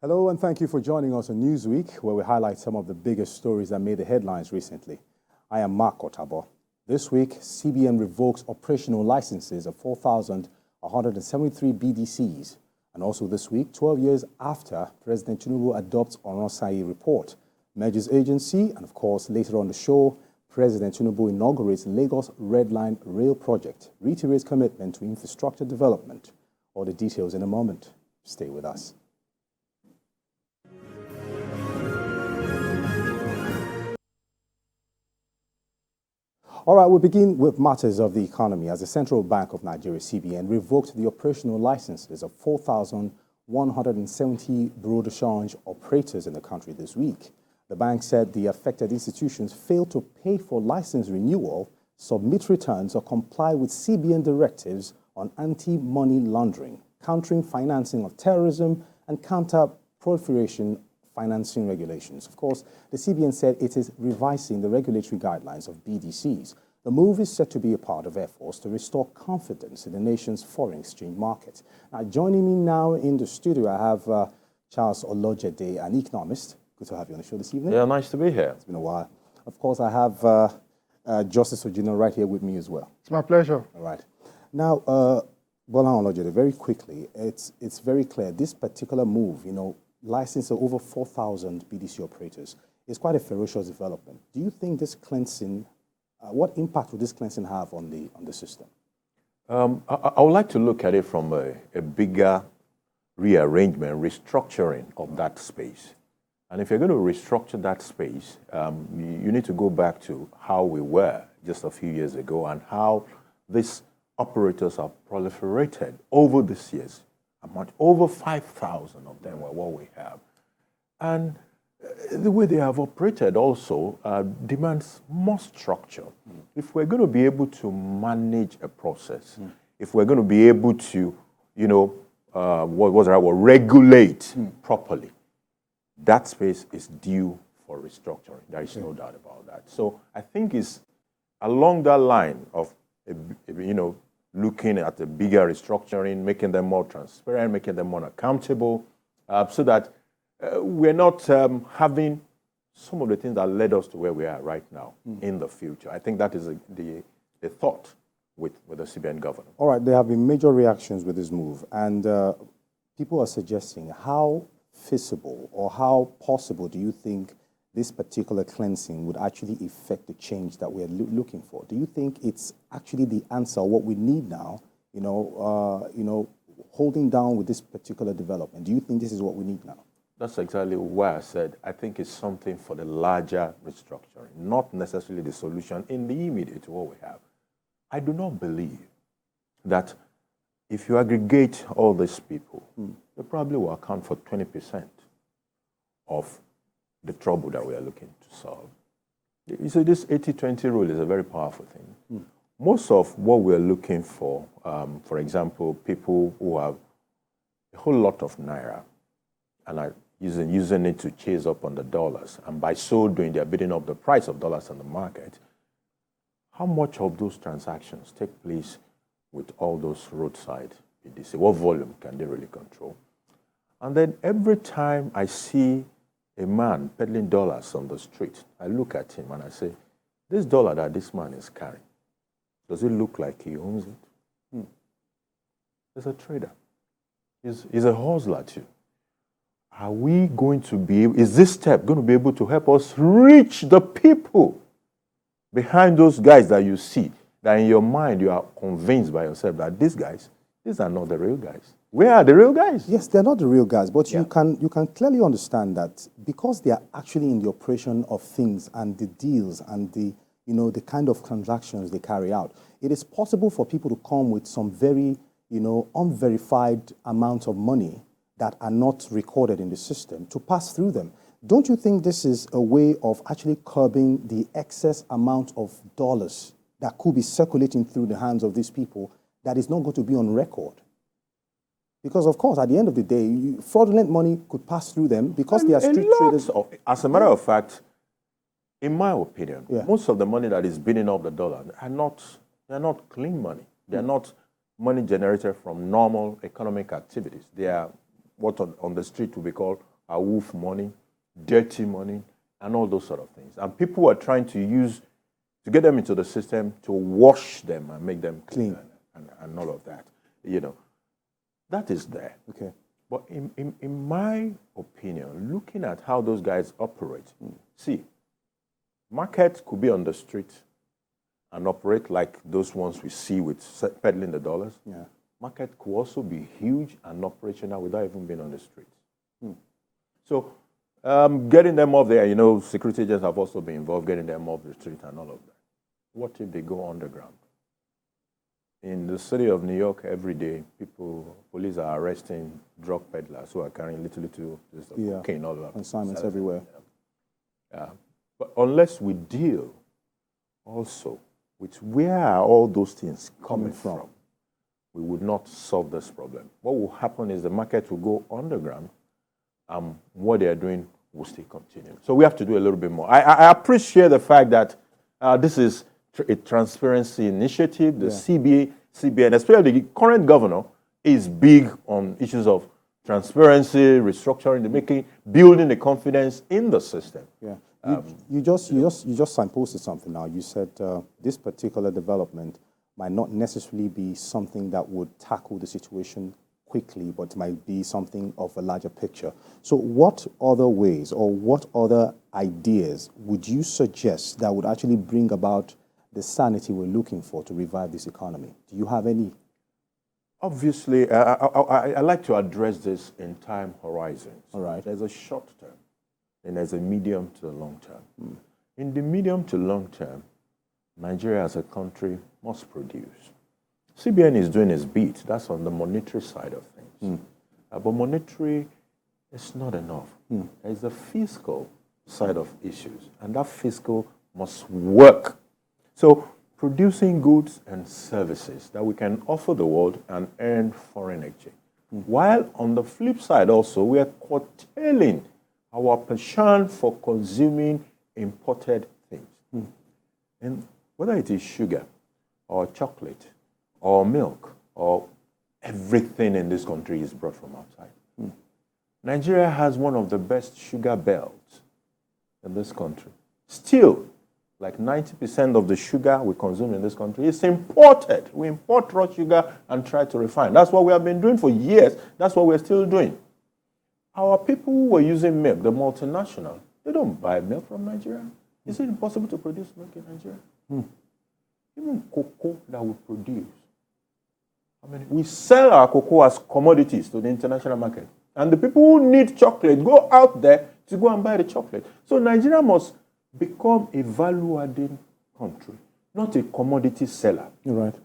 Hello and thank you for joining us on Newsweek, where we highlight some of the biggest stories that made the headlines recently. I am Mark Otabo. This week, CBN revokes operational licenses of 4,173 BDCs. And also this week, 12 years after President Tinubu adopts Orai Report, merges agency, and of course, later on the show, President Tinubu inaugurates Lagos Red Line Rail Project, reiterates commitment to infrastructure development. All the details in a moment. Stay with us. All right, we'll begin with matters of the economy as the Central Bank of Nigeria, CBN, revoked the operational licenses of 4,170 bureau de change operators in the country this week. The bank said the affected institutions failed to pay for license renewal, submit returns, or comply with CBN directives on anti-money laundering, countering financing of terrorism, and counter-proliferation financing regulations. Of course, the CBN said it is revising the regulatory guidelines of BDCs. The move is set to be a part of efforts to restore confidence in the nation's foreign exchange market. Now, joining me now in the studio, I have Charles Olojede, an economist. Good to have you on the show this evening. Yeah, nice to be here. It's been a while. Of course, I have Justice Ojino right here with me as well. It's my pleasure. All right. Now, Bola Olojede, very quickly, it's very clear this particular move, license of over 4,000 BDC operators is quite a ferocious development. Do you think this cleansing, what impact would this cleansing have on the system? I would like to look at it from a bigger rearrangement, restructuring of that space. And if you're going to restructure that space, you need to go back to how we were just a few years ago and how these operators have proliferated over these years. Over 5,000 of them were what we have. And the way they have operated also demands more structure. If we're going to be able to manage a process, if we're going to be able to, regulate properly, that space is due for restructuring. There is no doubt about that. So I think it's along that line of, looking at a bigger restructuring, making them more transparent, making them more accountable, so that we're not having some of the things that led us to where we are right now in the future. I think that is the thought with the CBN governor. All right, there have been major reactions with this move, and people are suggesting how feasible or how possible do you think this particular cleansing would actually affect the change that we're looking for? Do you think it's actually the answer, what we need now, holding down with this particular development? Do you think this is what we need now? That's exactly why I said I think it's something for the larger restructuring, not necessarily the solution in the immediate to what we have. I do not believe that if you aggregate all these people, they probably will account for 20% of the trouble that we are looking to solve. You see, this 80-20 rule is a very powerful thing. Most of what we're looking for example, people who have a whole lot of naira and are using it to chase up on the dollars, and by so doing, they're bidding up the price of dollars on the market. How much of those transactions take place with all those roadside BDC? What volume can they really control? And then every time I see a man peddling dollars on the street, I look at him and I say, this dollar that this man is carrying, does it look like he owns it? He's a trader. He's a hustler too. Are we going to be able, is this step going to be able to help us reach the people behind those guys that you see, that in your mind you are convinced by yourself that these are not the real guys? Where are the real guys? Yes, they're not the real guys, but you can clearly understand that because they are actually in the operation of things and the deals and the kind of transactions they carry out, it is possible for people to come with some very unverified amounts of money that are not recorded in the system to pass through them. Don't you think this is a way of actually curbing the excess amount of dollars that could be circulating through the hands of these people that is not going to be on record? Because, of course, at the end of the day, fraudulent money could pass through them because they are street traders. As a matter of fact, in my opinion, most of the money that is bidding up the dollar are not clean money. They are not money generated from normal economic activities. They are what on the street would be called awoof money, dirty money, and all those sort of things. And people are trying to get them into the system to wash them and make them clean and all of that. That is there. Okay. But in my opinion, looking at how those guys operate, see, markets could be on the street and operate like those ones we see with peddling the dollars. Yeah. Market could also be huge and operational without even being on the streets. So getting them off there, security agents have also been involved, getting them off the street and all of that. What if they go underground? In the city of New York, every day, police are arresting drug peddlers who are carrying little cocaine all over. Consignments everywhere. But unless we deal also with where are all those things coming from, we would not solve this problem. What will happen is the market will go underground, and what they are doing will still continue. So we have to do a little bit more. I appreciate the fact that this is a transparency initiative. The CBN, especially the current governor, is big on issues of transparency, restructuring, building the confidence in the system. Yeah. You just signposted something now. You said this particular development might not necessarily be something that would tackle the situation quickly, but might be something of a larger picture. So what other ways or what other ideas would you suggest that would actually bring about the sanity we're looking for to revive this economy? Do you have any? Obviously, I like to address this in time horizons. All right. There's a short term, and there's a medium to the long term. In the medium to long term, Nigeria as a country must produce. CBN is doing its bit. That's on the monetary side of things. But monetary is not enough. There's the fiscal side of issues, and that fiscal must work. So producing goods and services that we can offer the world and earn foreign exchange. While on the flip side also, we are curtailing our passion for consuming imported things. And whether it is sugar or chocolate or milk or everything in this country is brought from outside. Nigeria has one of the best sugar belts in this country. Still, like 90% of the sugar we consume in this country is imported. We import raw sugar and try to refine. That's what we have been doing for years. That's what we're still doing. Our people who were using milk, the multinational, they don't buy milk from Nigeria. Is it impossible to produce milk in Nigeria? Even cocoa that we produce. We sell our cocoa as commodities to the international market. And the people who need chocolate go out there to go and buy the chocolate. So Nigeria must become a value-adding country, not a commodity seller. You're right.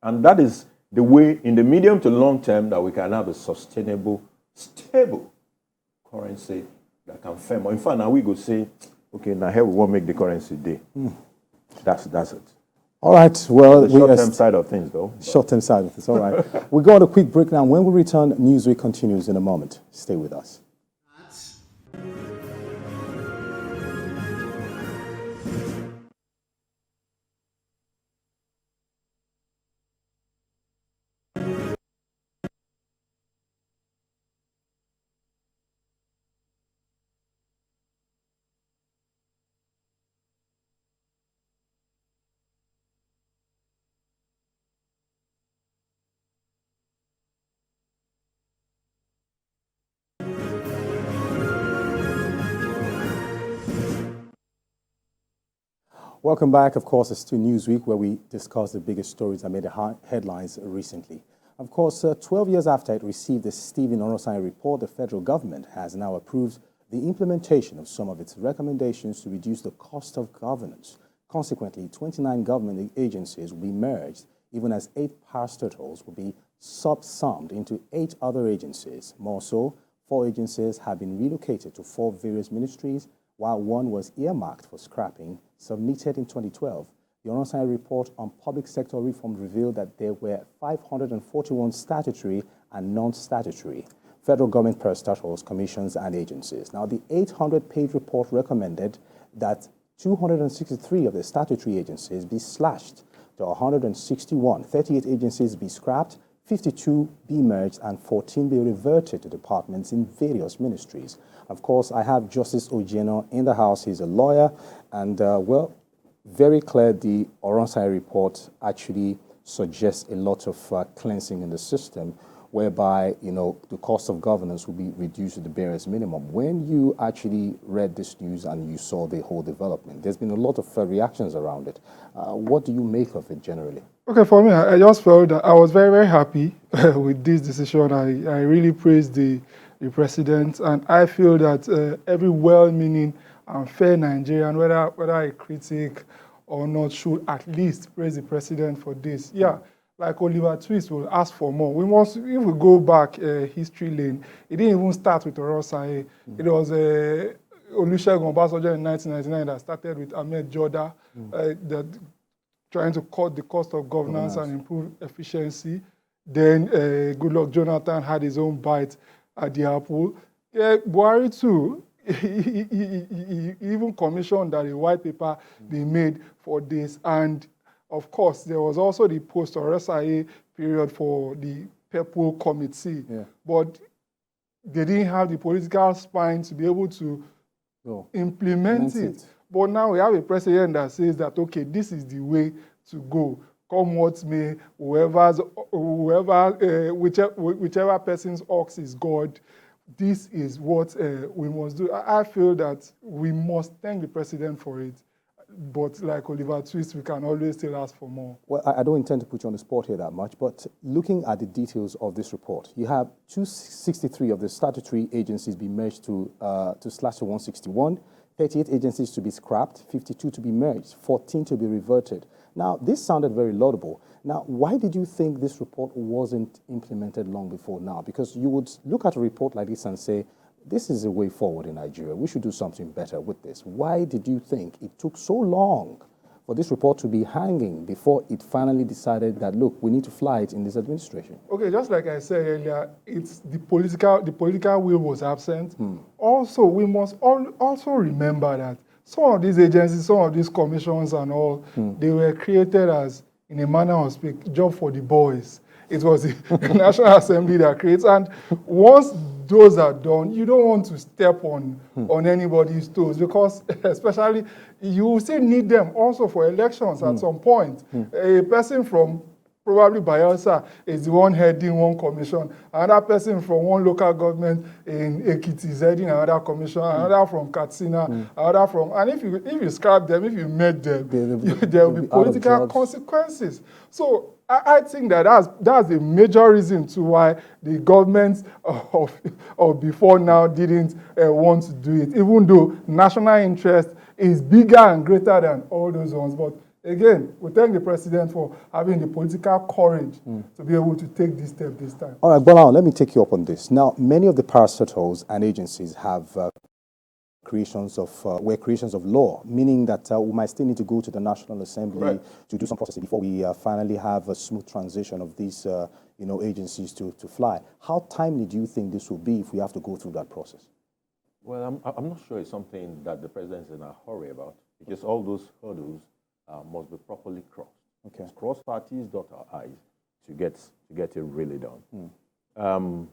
And that is the way, in the medium to long term, that we can have a sustainable, stable currency that can firm. In fact, now we go say, okay, now here we won't make the currency day. That's it. All right. Well, the short-term side of things, though. Short-term side of things. All right. We go on a quick break now. When we return, Newsweek continues in a moment. Stay with us. Welcome back. Of course, it's to Newsweek, where we discuss the biggest stories that made the headlines recently. Of course, 12 years after it received the Orai Report, the federal government has now approved the implementation of some of its recommendations to reduce the cost of governance. Consequently, 29 government agencies will be merged, even as 8 parastatals will be subsumed into 8 other agencies. More so, 4 agencies have been relocated to 4 various ministries, while 1 was earmarked for scrapping. Submitted in 2012, the Orai Report on public sector reform revealed that there were 541 statutory and non-statutory federal government parastatals, commissions, and agencies. Now, the 800-page report recommended that 263 of the statutory agencies be slashed to 161, 38 agencies be scrapped, 52 be merged and 14 be reverted to departments in various ministries. Of course, I have Justice Ojieno in the house. He's a lawyer, and well, very clear the Orai Report actually suggests a lot of cleansing in the system, whereby, you know, the cost of governance will be reduced to the barest minimum. When you actually read this news and you saw the whole development, there's been a lot of reactions around it. What do you make of it generally? Okay, for me, I just felt that I was very, very happy with this decision. I really praise the president, and I feel that every well-meaning and fair Nigerian, whether a critic or not, should at least praise the president for this. Yeah, like Oliver Twist will ask for more. We must, if we go back history lane, it didn't even start with Orosai. It was Olusegun Obasanjo in 1999 that started with Ahmed Joda, that trying to cut the cost of governance and improve efficiency. Then Goodluck Jonathan had his own bite at the apple. Yeah, Buhari too, he even commissioned that a white paper they made for this. And of course, there was also the post-RSIA period for the Purple Committee. Yeah. But they didn't have the political spine to be able to implement it. But now we have a president that says that, okay, this is the way to go. Come what may, whichever person's ox is God, this is what we must do. I feel that we must thank the president for it. But like Oliver Twist, we can always still ask for more. Well, I don't intend to put you on the spot here that much, but looking at the details of this report, you have 263 of the statutory agencies be merged to slash to 161, 38 agencies to be scrapped, 52 to be merged, 14 to be reverted. Now, this sounded very laudable. Now, why did you think this report wasn't implemented long before now? Because you would look at a report like this and say, this is a way forward in Nigeria. We should do something better with this. Why did you think it took so long for this report to be hanging before it finally decided that, look, we need to fly it in this administration? Okay, just like I said earlier, it's the political will was absent. Also, we must also remember that some of these agencies, some of these commissions and all, they were created as, in a manner of speak, job for the boys. It was the National Assembly that creates, and once those are done, you don't want to step on anybody's toes, because especially you will still need them also for elections at some point. A person from probably Bayelsa is the one heading one commission, another person from one local government in Ekiti is heading another commission, another from Katsina, another from, and if you scrap them, if you met them, there will be political consequences. So I think that that's a major reason to why the government of before now didn't want to do it, even though national interest is bigger and greater than all those ones. But again, we thank the president for having the political courage to be able to take this step this time. All right, Bola, let me take you up on this. Now, many of the parastatals and agencies have creations of law, meaning that we might still need to go to the National Assembly to do some processing before we finally have a smooth transition of these agencies to fly. How timely do you think this will be if we have to go through that process? Well, I'm not sure it's something that the president is in a hurry about, because all those hurdles must be properly crossed. Okay. Cross our T's, dot our I's to get it really done. I'm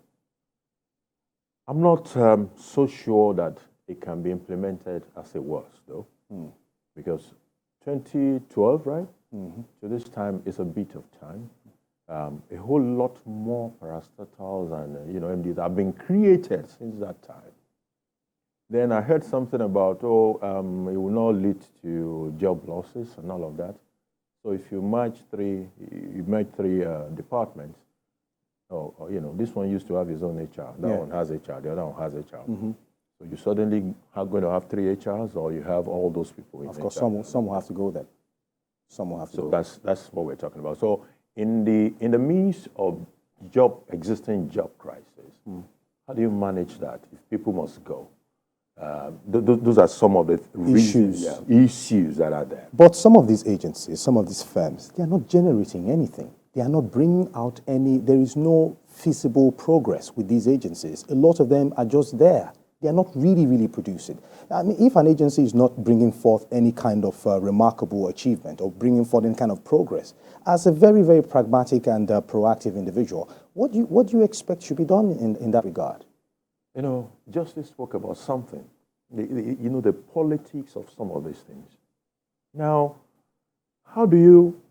not so sure that it can be implemented as it was, though, because 2012, right? So this time is a bit of time. A whole lot more parastatals and MDs have been created since that time. Then I heard something about, it will not lead to job losses and all of that. So if you merge three departments, this one used to have his own HR, that one has HR, the other one has HR. So you suddenly are going to have 3 HRs, or you have all those people in Of course, HR. some will have to go then. Some will have to go. So that's what we're talking about. So in the midst of existing job crisis, how do you manage that if people must go? Those are some of the issues that are there. But some of these agencies, some of these firms, they are not generating anything. They are not bringing out any, there is no feasible progress with these agencies. A lot of them are just there. They are not really producing. I mean, if an agency is not bringing forth any kind of remarkable achievement or bringing forth any kind of progress, as a very pragmatic and proactive individual, what do you expect should be done in that regard? You know, Justice spoke about something, you know, the politics of some of these things. Now, how do you,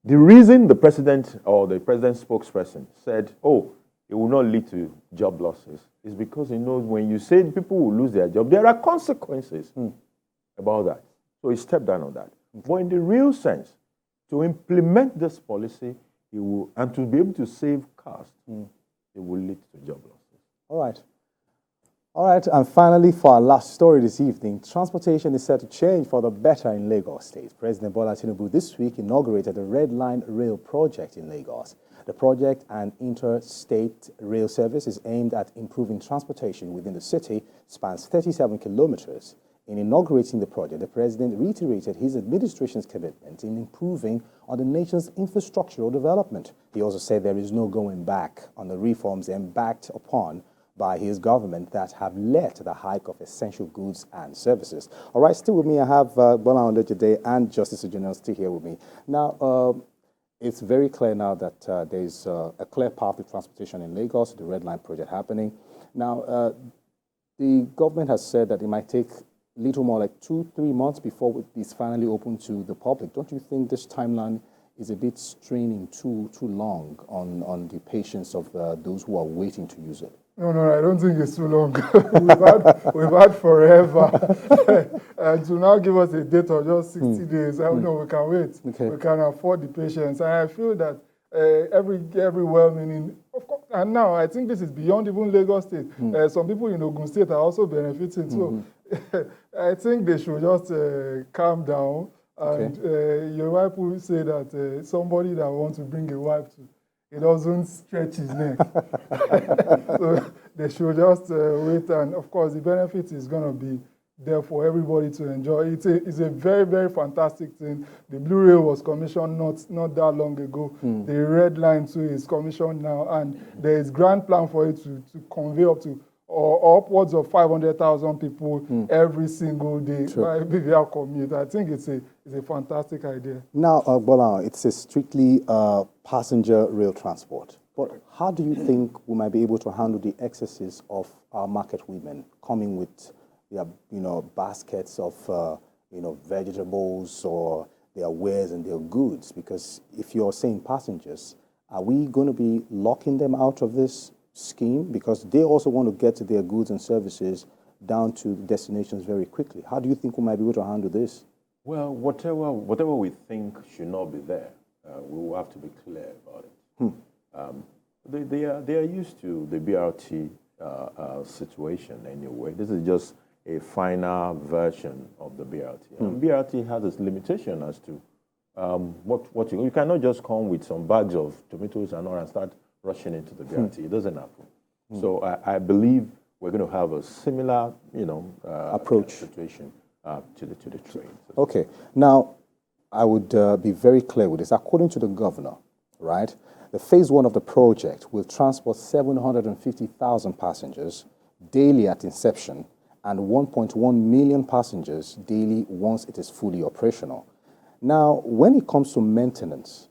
the reason the president or the president's spokesperson said, oh, it will not lead to job losses, is because he knows when you say people will lose their job, there are consequences about that. So he stepped down on that. But in the real sense, to implement this policy, it will, and to be able to save costs, it will lead to job losses. All right. All right, and finally, for our last story this evening, transportation is set to change for the better in Lagos State. President Bola Tinubu this week inaugurated the Red Line Rail project in Lagos. The project, an interstate rail service, is aimed at improving transportation within the city, spans 37 kilometers. In inaugurating the project, the president reiterated his administration's commitment in improving on the nation's infrastructural development. He also said there is no going back on the reforms embarked upon by his government that have led to the hike of essential goods and services. All right, still with me, I have Bola Ondejide and Justice Ojuna still here with me. Now, it's very clear now that there's a clear path to transportation in Lagos, the Red Line project happening. Now, the government has said that it might take little more like 2-3 months before it's finally open to the public. Don't you think this timeline is a bit straining too long on the patience of those who are waiting to use it? No, I don't think it's too long. we've had forever. And to now give us a date of just 60 days, I don't know, we can wait. Okay. We can afford the patience. And I feel that every well-meaning, of course, and now I think this is beyond even Lagos State. Some people in Ogun State are also benefiting. So I think they should just calm down. And your wife will say that somebody that wants to bring a wife to, it doesn't stretch his neck. So they should just wait. And of course, the benefit is going to be there for everybody to enjoy. It's a very fantastic thing. The Blue Rail was commissioned not that long ago. The Red Line too is commissioned now. And there is grand plan for it to convey up to or upwards of 500,000 people every single day by BVR commute. I think it's a fantastic idea. Now, Bola, it's a strictly passenger rail transport. But how do you think we might be able to handle the excesses of our market women coming with their, baskets of, vegetables or their wares and their goods? Because if you're saying passengers, are we going to be locking them out of this scheme, because they also want to get to their goods and services down to destinations very quickly? How do you think we might be able to handle this? Well, whatever we think should not be there, we will have to be clear about it. They are used to the BRT situation anyway. This is just a final version of the BRT. And BRT has its limitation as to what you cannot just come with some bags of tomatoes and all and start rushing into the BRT. It doesn't happen. So I believe we're going to have a similar, approach situation to the train. Okay. Now, I would be very clear with this. According to the governor, right, the phase 1 of the project will transport 750,000 passengers daily at inception and 1.1 million passengers daily once it is fully operational. Now, when it comes to maintenance,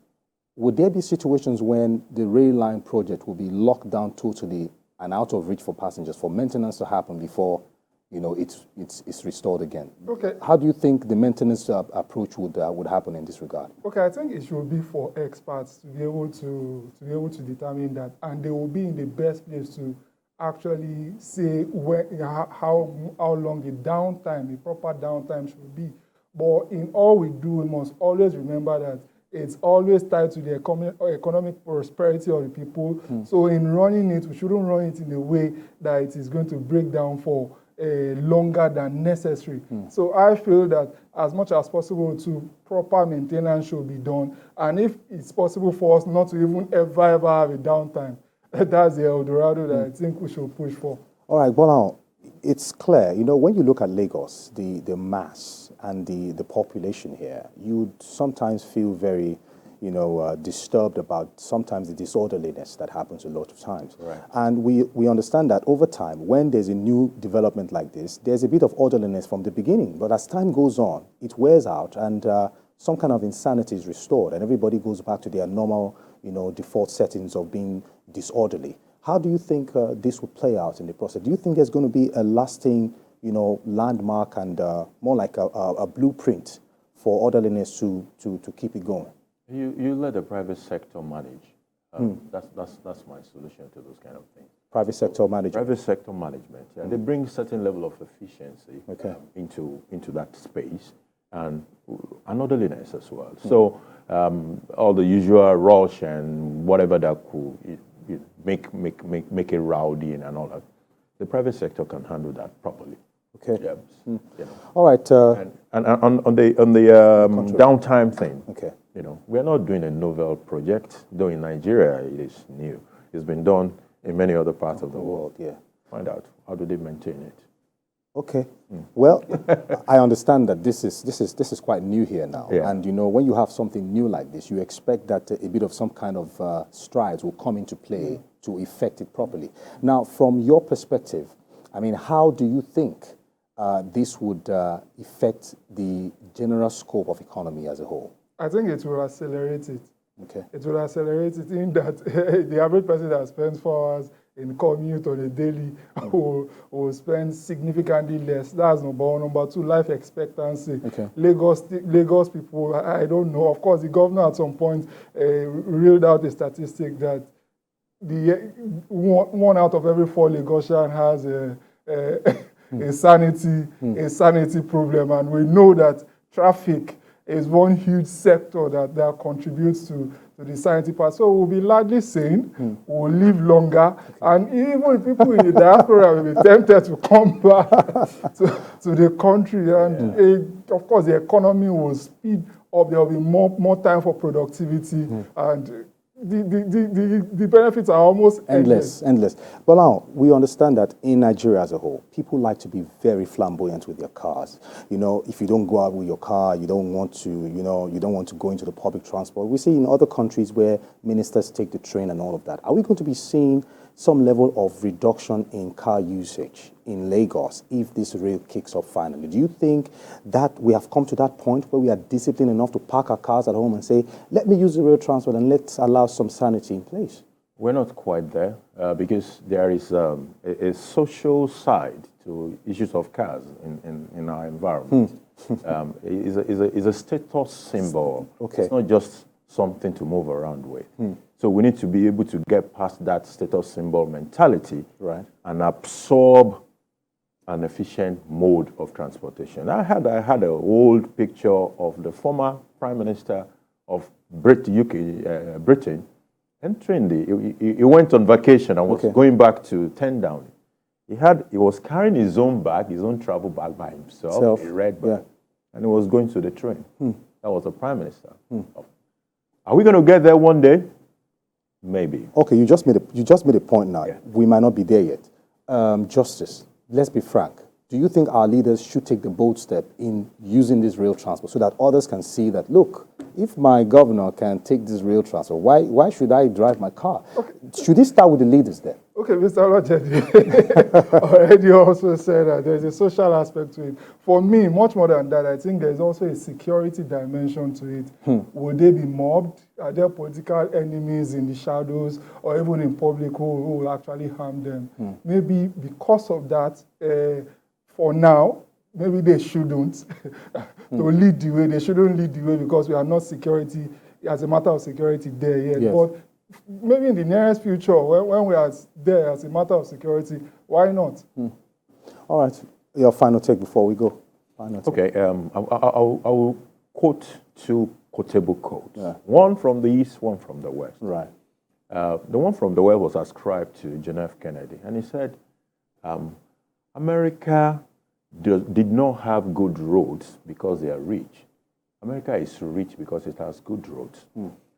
would there be situations when the rail line project will be locked down totally and out of reach for passengers for maintenance to happen before, it's restored again? Okay. How do you think the maintenance approach would happen in this regard? Okay, I think it should be for experts to be able to determine that, and they will be in the best place to actually say how long the downtime, the proper downtime should be. But in all we do, we must always remember that it's always tied to the economic prosperity of the people. So in running it, we shouldn't run it in a way that it is going to break down for longer than necessary. So I feel that as much as possible, proper maintenance should be done. And if it's possible for us not to even ever have a downtime, that's the Eldorado that I think we should push for. All right, Bola, it's clear, when you look at Lagos, the mass and the population here, you sometimes feel very, disturbed about sometimes the disorderliness that happens a lot of times. Right. And we understand that over time, when there's a new development like this, there's a bit of orderliness from the beginning. But as time goes on, it wears out and some kind of insanity is restored and everybody goes back to their normal, default settings of being disorderly. How do you think this will play out in the process? Do you think there's going to be a lasting, landmark and more like a blueprint for orderliness to keep it going? You let the private sector manage. That's my solution to those kind of things. Private sector management. Private sector management. Yeah, they bring certain level of efficiency into that space and orderliness as well. So all the usual rush and whatever that could make it rowdy and all that, the private sector can handle that properly. Okay. Yeah. All right. And on the downtime thing. Okay. We're not doing a novel project, though in Nigeria it is new. It's been done in many other parts of the world. Yeah. Find out how do they maintain it. Okay. Well, I understand that this is quite new here now. Yeah. And when you have something new like this, you expect that a bit of some kind of strides will come into play to effect it properly. Now, from your perspective, I mean, how do you think this would affect the general scope of economy as a whole? I think it will accelerate it. Okay. It will accelerate it in that the average person that spends 4 hours in commute on a daily will spend significantly less. That's number one. Number two, life expectancy. Okay. Lagos people, I don't know. Of course, the governor at some point reeled out a statistic that one out of every 4 Lagosian has a sanity problem, and we know that traffic is one huge sector that contributes to the sanity part. So we'll be largely sane, we'll live longer, and even people in the diaspora will be tempted to come back to the country. And of course, the economy will speed up. There will be more time for productivity, and the benefits are almost endless. But now, we understand that in Nigeria as a whole, people like to be very flamboyant with their cars. If you don't go out with your car, you don't want to go into the public transport. We see in other countries where ministers take the train and all of that. Are we going to be seeing some level of reduction in car usage in Lagos if this rail kicks off finally? Do you think that we have come to that point where we are disciplined enough to park our cars at home and say, let me use the rail transport and let's allow some sanity in place? We're not quite there because there is a social side to issues of cars in our environment. It's a status symbol. Okay. It's not just something to move around with. So we need to be able to get past that status symbol mentality, right, and absorb an efficient mode of transportation. I had an old picture of the former Prime Minister of Britain entering he went on vacation and was going back to 10 Downing. He was carrying his own bag, his own travel bag by himself, a red bag, and he was going to the train. That was the Prime Minister. Are we going to get there one day? Maybe. Okay, you just made a point now. Yeah. We might not be there yet. Justice, let's be frank. Do you think our leaders should take the bold step in using this rail transport so that others can see that, look, if my governor can take this rail transport, why should I drive my car? Okay. Should it start with the leaders then? Okay, Mr. Lojedi already also said that there's a social aspect to it. For me, much more than that, I think there's also a security dimension to it. Will they be mobbed? Are there political enemies in the shadows or even in public who will actually harm them? Maybe because of that, for now, maybe they shouldn't lead the way. They shouldn't lead the way because we are not security, as a matter of security there yet. Yes. But maybe in the nearest future, when we are there as a matter of security, why not? All right. Your final take before we go. Okay. I will quote 2 quotable quotes. Yeah. One from the East, one from the West. Right. The one from the West was ascribed to John F. Kennedy. And he said, America did not have good roads because they are rich. America is rich because it has good roads.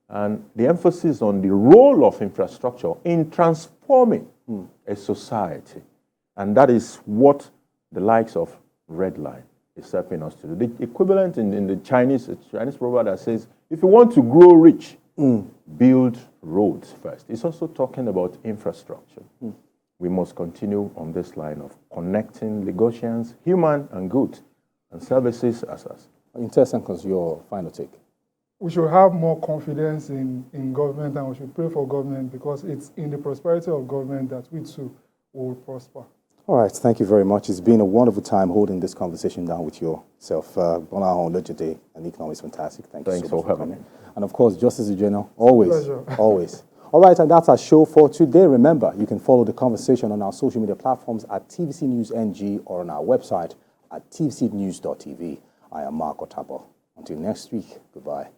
And the emphasis on the role of infrastructure in transforming a society. And that is what the likes of Red Line is helping us to do. The equivalent in the Chinese proverb that says, if you want to grow rich, build roads first. It's also talking about infrastructure. We must continue on this line of connecting Lagosians, human and goods, and services as us. In 10 seconds, your final take. We should have more confidence in government, and we should pray for government, because it's in the prosperity of government that we too will prosper. All right, thank you very much. It's been a wonderful time holding this conversation down with yourself. Bonahon Lejide, an economist, fantastic. Thanks so much for coming. And of course, Justice General, always, Pleasure. always. All right, and that's our show for today. Remember, you can follow the conversation on our social media platforms at TVC News NG or on our website at tvcnews.tv. I am Mark Otabo. Until next week, goodbye.